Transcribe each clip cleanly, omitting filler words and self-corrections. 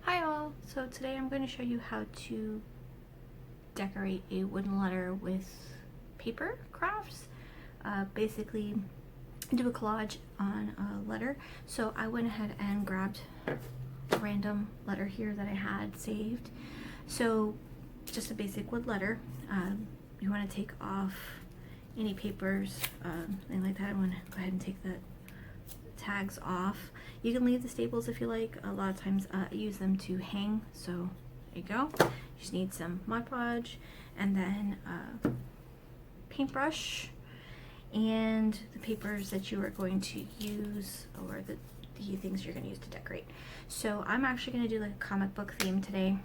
Hi all! So today I'm going to show you how to decorate a wooden letter with paper crafts. Basically do a collage on a letter. So I went ahead and grabbed a random letter here that I had saved. So just a basic wood letter. You want to take off any papers, anything like that. I want to go ahead and take the tags off. You can leave the staples if you like. A lot of times I use them to hang, so there you go. You just need some Mod Podge and then a paintbrush and the papers that you are going to use, or the things you're going to use to decorate. So I'm actually going to do like a comic book theme today.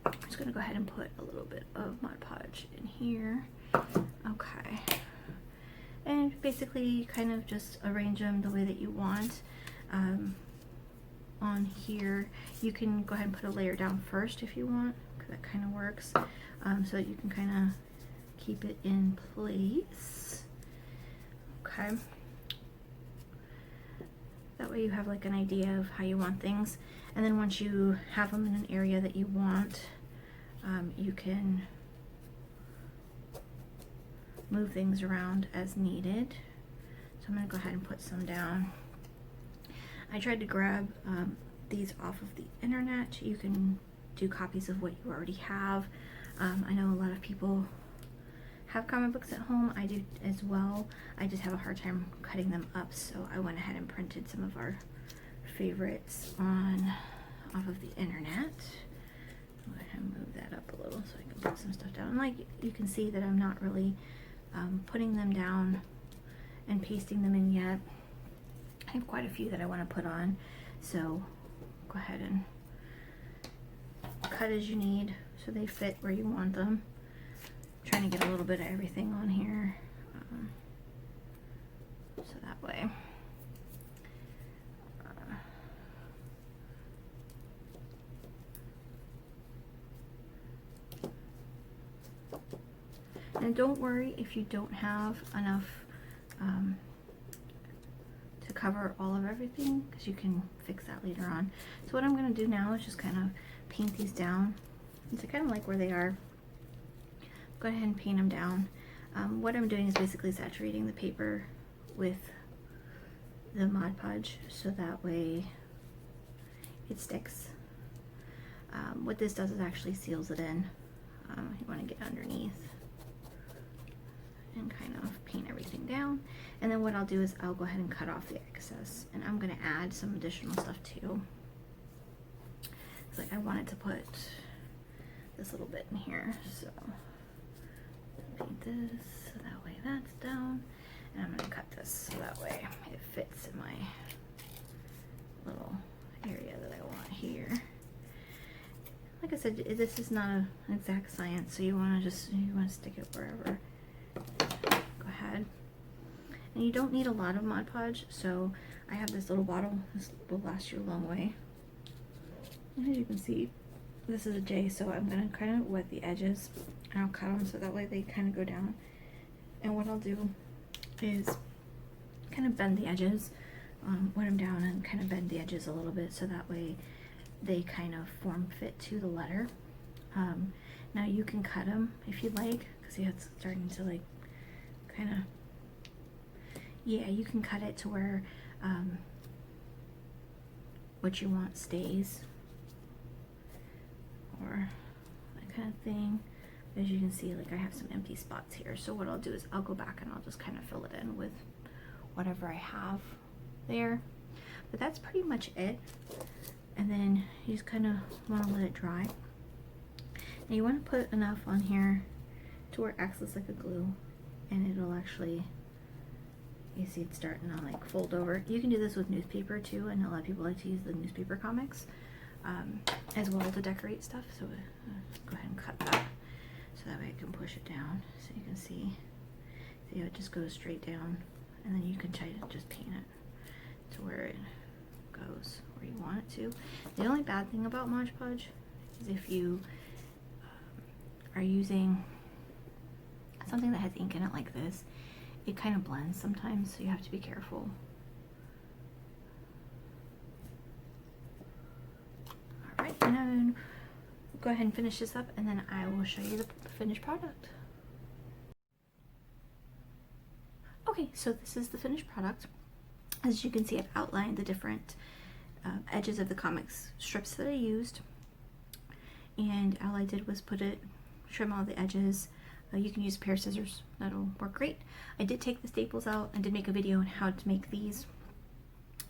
I'm just going to go ahead and put a little bit of Mod Podge in here. Okay. And basically kind of just arrange them the way that you want. On here you can go ahead and put a layer down first if you want, because that kind of works, so that you can kind of keep it in place. Okay, that way you have like an idea of how you want things, and then once you have them in an area that you want, you can move things around as needed. So I'm going to go ahead and put some down. I tried to grab these off of the internet. You can do copies of what you already have. I know a lot of people have comic books at home. I do as well. I just have a hard time cutting them up, so I went ahead and printed some of our favorites off of the internet. Go ahead and move that up a little so I can put some stuff down. And like you can see that I'm not really putting them down and pasting them in yet. I have quite a few that I want to put on, so go ahead and cut as you need so they fit where you want them. I'm trying to get a little bit of everything on here, so that way. And don't worry if you don't have enough to cover all of everything, because you can fix that later on. So what I'm going to do now is just kind of paint these down. So kind of like where they are. Go ahead and paint them down. What I'm doing is basically saturating the paper with the Mod Podge so that way it sticks. What this does is actually seals it in. You want to get underneath and kind of paint everything down, and then what I'll do is I'll go ahead and cut off the excess, and I'm going to add some additional stuff too. It's like I wanted to put this little bit in here, so paint this so that way that's down, and I'm going to cut this so that way it fits in my little area that I want here. Like I said, this is not an exact science, so you want to stick it wherever. Go ahead, and you don't need a lot of Mod Podge, so I have this little bottle. This will last you a long way. And as you can see, this is a J, so I'm gonna kind of wet the edges and I'll cut them so that way they kind of go down. And what I'll do is kind of bend the edges, wet them down and kind of bend the edges a little bit so that way they kind of form fit to the letter. Now you can cut them if you'd like, because see how it's starting to like kind of, yeah, you can cut it to where what you want stays, or that kind of thing. As you can see, like I have some empty spots here, so what I'll do is I'll go back and I'll just kind of fill it in with whatever I have there. But that's pretty much it. And then you just kind of want to let it dry. And you want to put enough on here to where it acts like a glue, and it'll actually, you see it's starting to like fold over. You can do this with newspaper too, and a lot of people like to use the newspaper comics as well to decorate stuff. So go ahead and cut that so that way I can push it down so you can see how it just goes straight down, and then you can try to just paint it to where it goes where you want it to. The only bad thing about Mod Podge is if you are using something that has ink in it like this, it kind of blends sometimes, so you have to be careful. Alright, gonna go ahead and finish this up, and then I will show you the finished product. Okay, so this is the finished product. As you can see, I've outlined the different edges of the comics strips that I used, and all I did was trim all the edges. You can use a pair of scissors, that'll work great. I did take the staples out. I did make a video on how to make these.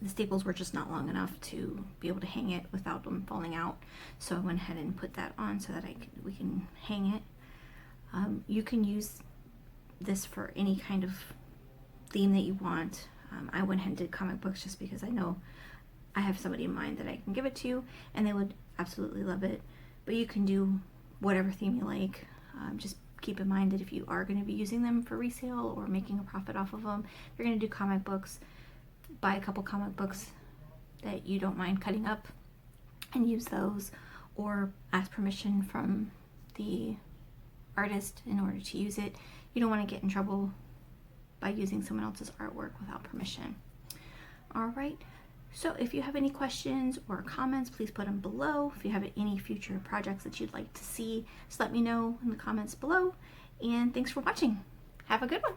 The staples were just not long enough to be able to hang it without them falling out, so I went ahead and put that on so that we can hang it. You can use this for any kind of theme that you want. I went ahead and did comic books just because I know I have somebody in mind that I can give it to, and they would absolutely love it. But you can do whatever theme you like. Just keep in mind that if you are going to be using them for resale or making a profit off of them, if you're going to do comic books, buy a couple comic books that you don't mind cutting up and use those, or ask permission from the artist in order to use it. You don't want to get in trouble by using someone else's artwork without permission. Alright, so if you have any questions or comments, please put them below. If you have any future projects that you'd like to see, just let me know in the comments below. And thanks for watching. Have a good one.